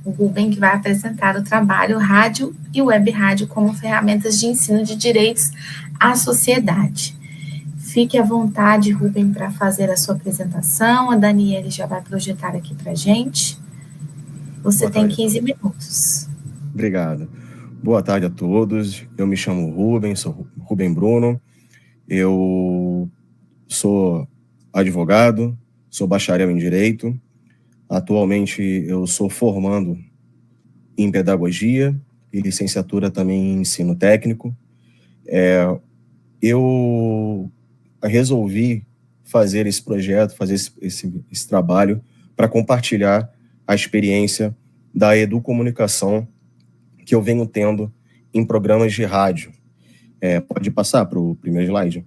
o Rubem, que vai apresentar o trabalho Rádio e Web Rádio como ferramentas de ensino de direitos à sociedade. Fique à vontade, Rubem, para fazer a sua apresentação. A Daniele já vai projetar aqui para a gente. Você tem 15 minutos. Obrigado. Boa tarde a todos. Eu me chamo Rubem, sou Rubem Bruno. Eu sou advogado, sou bacharel em Direito. Atualmente eu sou formando em Pedagogia e licenciatura também em Ensino Técnico. Eu resolvi fazer esse projeto, fazer esse trabalho para compartilhar a experiência da educomunicação que eu venho tendo em programas de rádio. Pode passar para o primeiro slide?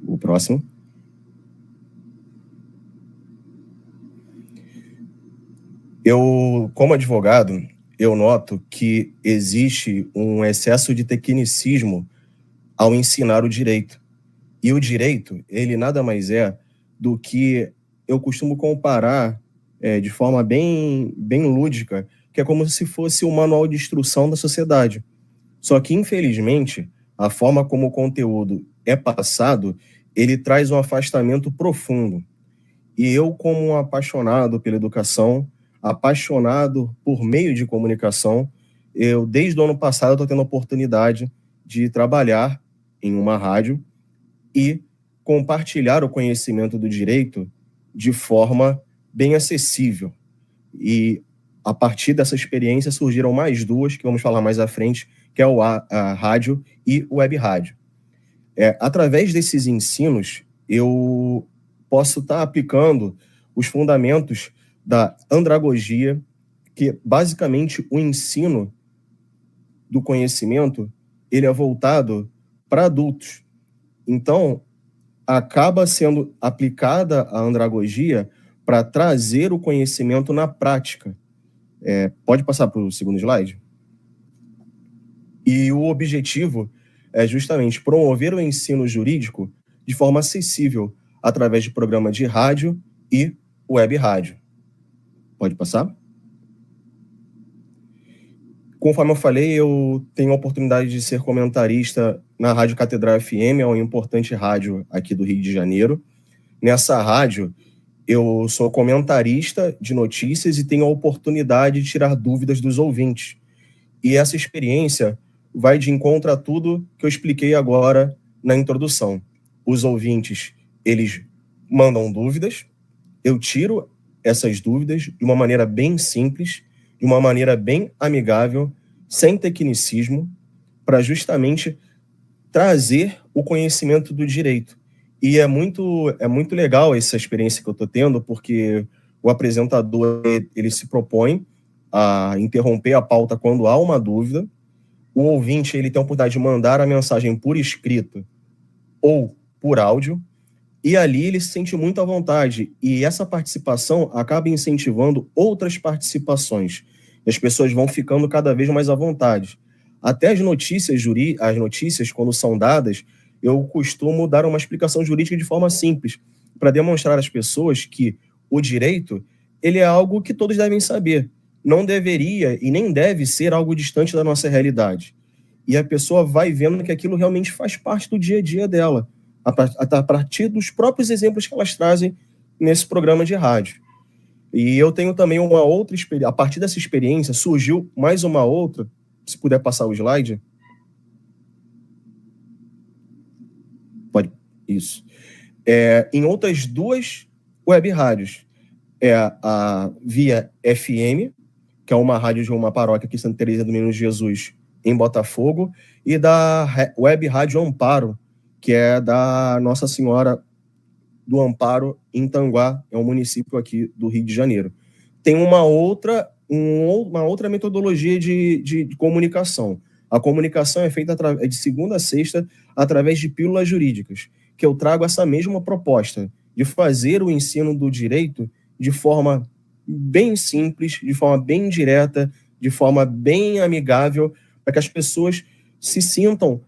O próximo. Eu, como advogado, eu noto que existe um excesso de tecnicismo ao ensinar o direito. E o direito, ele nada mais é do que eu costumo comparar de forma bem lúdica, que é como se fosse um manual de instrução da sociedade. Só que, infelizmente, a forma como o conteúdo é passado, ele traz um afastamento profundo. E eu, como um apaixonado pela educação, apaixonado por meio de comunicação, eu, desde o ano passado, estou tendo a oportunidade de trabalhar em uma rádio e compartilhar o conhecimento do direito de forma bem acessível. E, a partir dessa experiência, surgiram mais duas, que vamos falar mais à frente, que é a rádio e o web rádio. Através desses ensinos, eu posso estar aplicando os fundamentos da andragogia, que basicamente o ensino do conhecimento, ele é voltado para adultos. Então, acaba sendo aplicada a andragogia para trazer o conhecimento na prática. Pode passar para o segundo slide? E o objetivo é justamente promover o ensino jurídico de forma acessível através de programa de rádio e web rádio. Pode passar? Conforme eu falei, eu tenho a oportunidade de ser comentarista na Rádio Catedral FM, é uma importante rádio aqui do Rio de Janeiro. Nessa rádio, eu sou comentarista de notícias e tenho a oportunidade de tirar dúvidas dos ouvintes. E essa experiência vai de encontro a tudo que eu expliquei agora na introdução. Os ouvintes, eles mandam dúvidas, eu tiro essas dúvidas de uma maneira bem simples, de uma maneira bem amigável, sem tecnicismo, para justamente trazer o conhecimento do direito. E é muito legal essa experiência que eu estou tendo, porque o apresentador, ele se propõe a interromper a pauta quando há uma dúvida, o ouvinte, ele tem a oportunidade de mandar a mensagem por escrito ou por áudio, e ali ele se sente muito à vontade, e essa participação acaba incentivando outras participações. E as pessoas vão ficando cada vez mais à vontade. Até as notícias, quando são dadas, eu costumo dar uma explicação jurídica de forma simples, para demonstrar às pessoas que o direito, ele é algo que todos devem saber. Não deveria e nem deve ser algo distante da nossa realidade. E a pessoa vai vendo que aquilo realmente faz parte do dia a dia dela, a partir dos próprios exemplos que elas trazem nesse programa de rádio. E eu tenho também uma outra experiência, a partir dessa experiência surgiu mais uma outra, se puder passar o slide. Pode, isso. Em outras duas web rádios, a Via FM, que é uma rádio de uma paróquia aqui em Santa Teresa do Menino Jesus, em Botafogo, e da Web Rádio Amparo, que é da Nossa Senhora do Amparo, em Tanguá, é um município aqui do Rio de Janeiro. Tem uma outra metodologia de comunicação. A comunicação é feita de segunda a sexta através de pílulas jurídicas, que eu trago essa mesma proposta de fazer o ensino do direito de forma bem simples, de forma bem direta, de forma bem amigável, para que as pessoas se sintam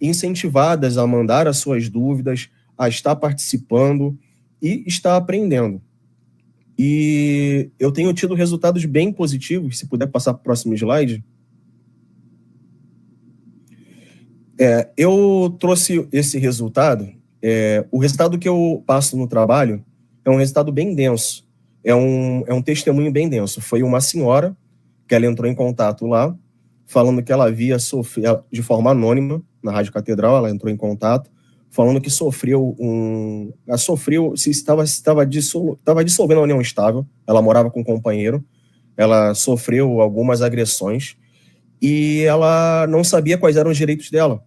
incentivadas a mandar as suas dúvidas, a estar participando e estar aprendendo. E eu tenho tido resultados bem positivos. Se puder passar para o próximo slide. Eu trouxe esse resultado. O resultado que eu passo no trabalho é um resultado bem denso. É um testemunho bem denso. Foi uma senhora que ela entrou em contato lá, falando que ela havia sofrido, de forma anônima, na Rádio Catedral, ela entrou em contato, falando que estava dissolvendo a união estável, ela morava com um companheiro, ela sofreu algumas agressões e ela não sabia quais eram os direitos dela.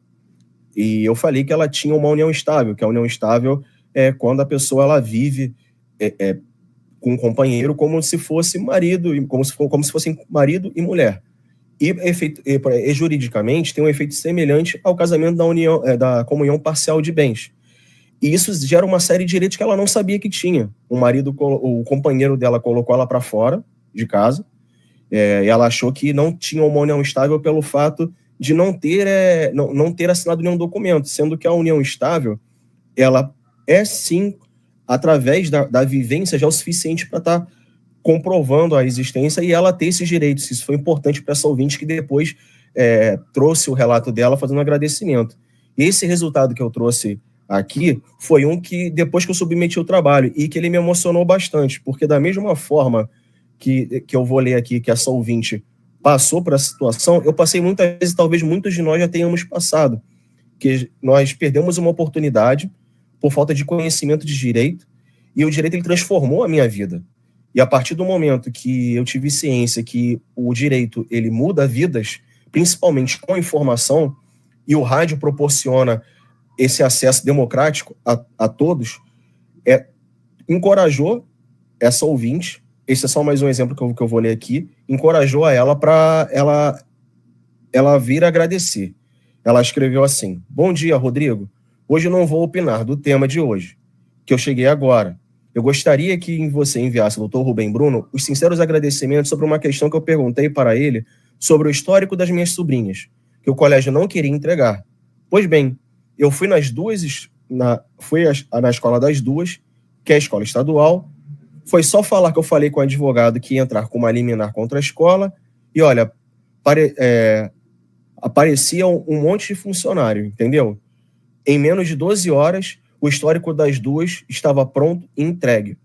E eu falei que ela tinha uma união estável, que a união estável é quando a pessoa ela vive com um companheiro como se fosse marido, como se fossem marido e mulher. E juridicamente tem um efeito semelhante ao casamento da comunhão parcial de bens. E isso gera uma série de direitos que ela não sabia que tinha. O companheiro dela colocou ela para fora de casa, e ela achou que não tinha uma união estável pelo fato de não ter assinado nenhum documento, sendo que a união estável, ela é sim, através da vivência, já o suficiente para estar comprovando a existência e ela ter esses direitos. Isso foi importante para essa ouvinte que depois trouxe o relato dela fazendo um agradecimento. E esse resultado que eu trouxe aqui foi um que, depois que eu submeti o trabalho, e que ele me emocionou bastante, porque da mesma forma que eu vou ler aqui, que essa ouvinte passou por essa situação, eu passei muitas vezes, talvez muitos de nós já tenhamos passado, que nós perdemos uma oportunidade por falta de conhecimento de direito, e o direito ele transformou a minha vida. E a partir do momento que eu tive ciência que o direito ele muda vidas, principalmente com informação, e o rádio proporciona esse acesso democrático a todos, encorajou essa ouvinte, esse é só mais um exemplo que eu vou ler aqui, encorajou a ela para ela vir agradecer. Ela escreveu assim: bom dia, Rodrigo. Hoje eu não vou opinar do tema de hoje, que eu cheguei agora. Eu gostaria que você enviasse ao Dr. Rubem Bruno os sinceros agradecimentos sobre uma questão que eu perguntei para ele sobre o histórico das minhas sobrinhas, que o colégio não queria entregar. Pois bem, eu fui na escola das duas, que é a escola estadual. Foi só falar que eu falei com o advogado que ia entrar com uma liminar contra a escola e, olha, aparecia um monte de funcionário, entendeu? Em menos de 12 horas, o histórico das duas estava pronto e entregue.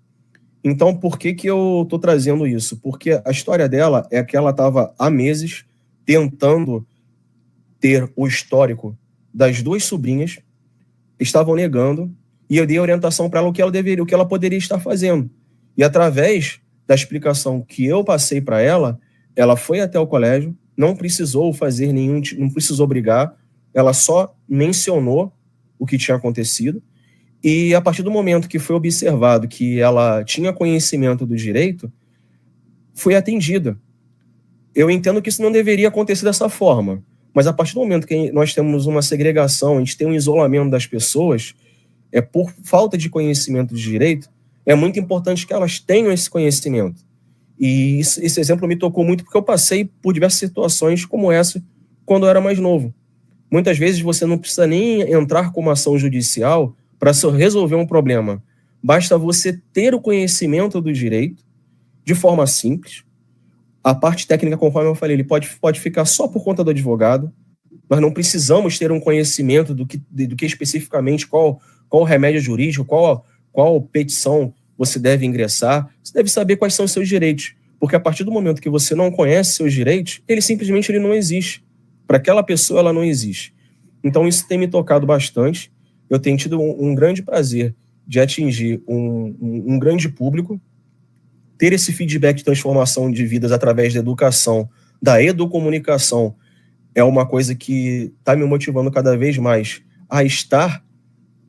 Então, por que eu estou trazendo isso? Porque a história dela é que ela estava há meses tentando ter o histórico das duas sobrinhas, estavam negando, e eu dei orientação para ela o que ela poderia estar fazendo. E através da explicação que eu passei para ela, ela foi até o colégio, não precisou não precisou brigar, ela só mencionou o que tinha acontecido, e a partir do momento que foi observado que ela tinha conhecimento do direito, foi atendida. Eu entendo que isso não deveria acontecer dessa forma, mas a partir do momento que nós temos uma segregação, a gente tem um isolamento das pessoas, por falta de conhecimento de direito, é muito importante que elas tenham esse conhecimento. E esse exemplo me tocou muito porque eu passei por diversas situações como essa quando eu era mais novo. Muitas vezes você não precisa nem entrar com uma ação judicial para resolver um problema. Basta você ter o conhecimento do direito de forma simples. A parte técnica, conforme eu falei, ele pode ficar só por conta do advogado. Nós não precisamos ter um conhecimento do que especificamente, qual o remédio jurídico, qual petição você deve ingressar. Você deve saber quais são os seus direitos, porque a partir do momento que você não conhece seus direitos, ele simplesmente não existe. Para aquela pessoa, ela não existe. Então, isso tem me tocado bastante. Eu tenho tido um grande prazer de atingir um grande público, ter esse feedback de transformação de vidas através da educação, da educomunicação, é uma coisa que está me motivando cada vez mais a estar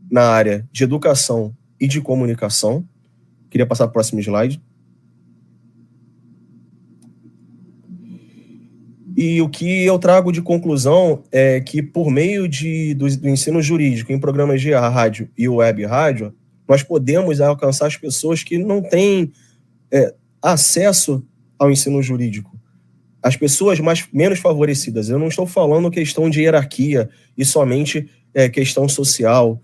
na área de educação e de comunicação. Queria passar para o próximo slide. E o que eu trago de conclusão é que, por meio do ensino jurídico em programas de rádio e web rádio, nós podemos alcançar as pessoas que não têm acesso ao ensino jurídico. As pessoas menos favorecidas. Eu não estou falando questão de hierarquia e somente questão social.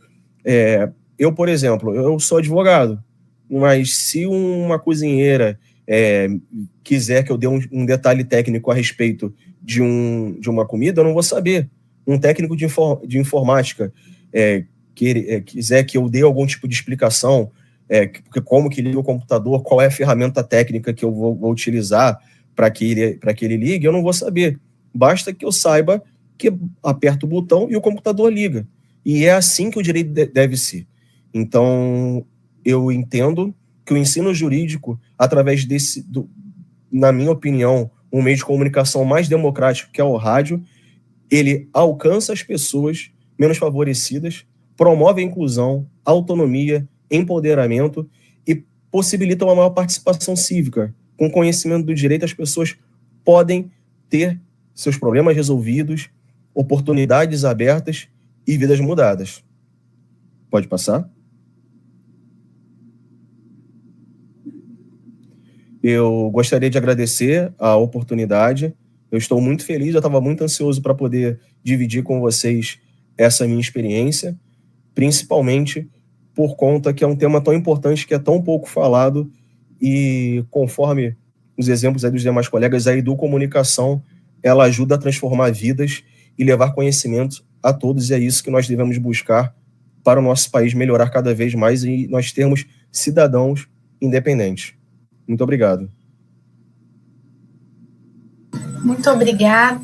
Eu, por exemplo, eu sou advogado. mas se uma cozinheira quiser que eu dê um detalhe técnico a respeito de uma comida, eu não vou saber. Um técnico de informática quiser que eu dê algum tipo de explicação, como que liga o computador, qual é a ferramenta técnica que eu vou utilizar para que ele ligue, eu não vou saber. Basta que eu saiba que aperto o botão e o computador liga. E é assim que o direito deve ser. Então, eu entendo que o ensino jurídico, através na minha opinião, um meio de comunicação mais democrático, que é o rádio, ele alcança as pessoas menos favorecidas, promove a inclusão, autonomia, empoderamento e possibilita uma maior participação cívica. Com conhecimento do direito, as pessoas podem ter seus problemas resolvidos, oportunidades abertas e vidas mudadas. Pode passar? Eu gostaria de agradecer a oportunidade. Eu estou muito feliz, eu estava muito ansioso para poder dividir com vocês essa minha experiência, principalmente por conta que é um tema tão importante, que é tão pouco falado, e conforme os exemplos aí dos demais colegas, a educomunicação, ela ajuda a transformar vidas e levar conhecimento a todos, e é isso que nós devemos buscar para o nosso país melhorar cada vez mais e nós termos cidadãos independentes. Muito obrigado. Muito obrigada,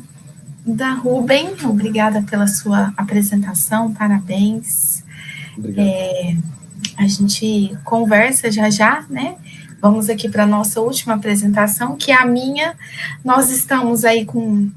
Rubem. Obrigada pela sua apresentação, parabéns. A gente conversa já, né? Vamos aqui para a nossa última apresentação, que é a minha. Nós estamos aí com